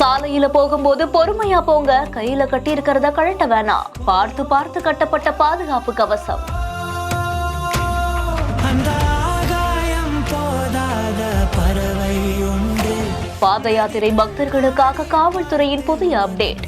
சாலையில போகும்போது பொறுமையா போங்க, கையில கட்டி இருக்கிறத கழட்ட வேணாம். பார்த்து பார்த்து கட்டப்பட்ட பாதுகாப்பு கவசம். பாத யாத்திரை பக்தர்களுக்காக காவல்துறையின் புதிய அப்டேட்.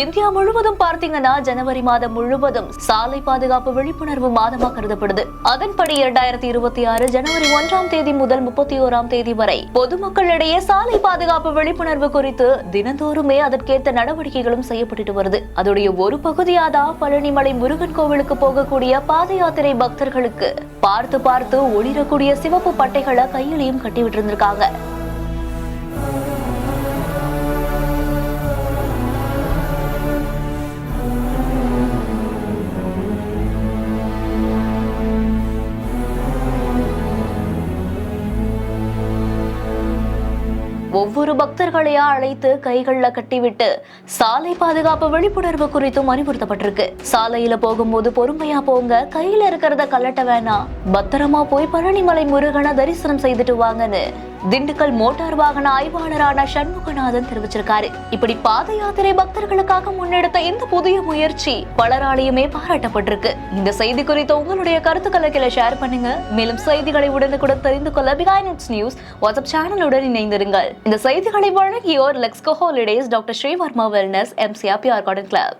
இந்தியா முழுவதும் பார்த்தீங்கன்னா ஜனவரி மாதம் முழுவதும் சாலை பாதுகாப்பு விழிப்புணர்வு மாதமாக கருதப்படுது. அதன்படி 2026 ஜனவரி 1ஆம் தேதி முதல் 31ஆம் தேதி வரை பொதுமக்களிடையே சாலை பாதுகாப்பு விழிப்புணர்வு குறித்து தினந்தோறுமே அதற்கேற்ற நடவடிக்கைகளும் செய்யப்பட்டு வருது. அதோடைய ஒரு பகுதியாதான் பழனிமலை முருகன் கோவிலுக்கு போகக்கூடிய பாத யாத்திரை பக்தர்களுக்கு பார்த்து பார்த்து ஒளிரக்கூடிய சிவப்பு பட்டைகளை கையிலையும் கட்டிவிட்டு இருந்திருக்காங்க. ஒவ்வொரு பக்தர்களையா அழைத்து கைகள்ல கட்டிவிட்டு சாலை பாதுகாப்பு விழிப்புணர்வு குறித்தும் அறிவுறுத்தப்பட்டிருக்கு. சாலையில போகும்போது பொறுமையா போங்க, கையில இருக்கிறத கலட்ட வேணாம், பத்திரமா போய் பழனிமலை முருகனை தரிசனம் செய்துட்டு வாங்கன்னு திண்டுக்கல் மோட்டார் வாகன ஆய்வாளரான சண்முகநாதன் தெரிவிச்சிருக்காரு. இப்படி பாத யாத்திரை பக்தர்களுக்காக முன்னெடுத்த இந்த புதிய முயற்சி பலராலையுமே பாராட்டப்பட்டிருக்கு. இந்த செய்தி குறித்த உங்களுடைய கருத்துக்களை கீழே ஷேர் பண்ணுங்க. மேலும் செய்திகளை உடனுக்குடன் தெரிந்து கொள்ள பிஹைண்ட் நியூஸ் வாட்ஸ்அப் சேனலுடன் இணைந்திருங்கள். இந்த செய்திகளை வழங்கியோர் Lexco holidays, doctor Sreevarma wellness, MCR BR garden club.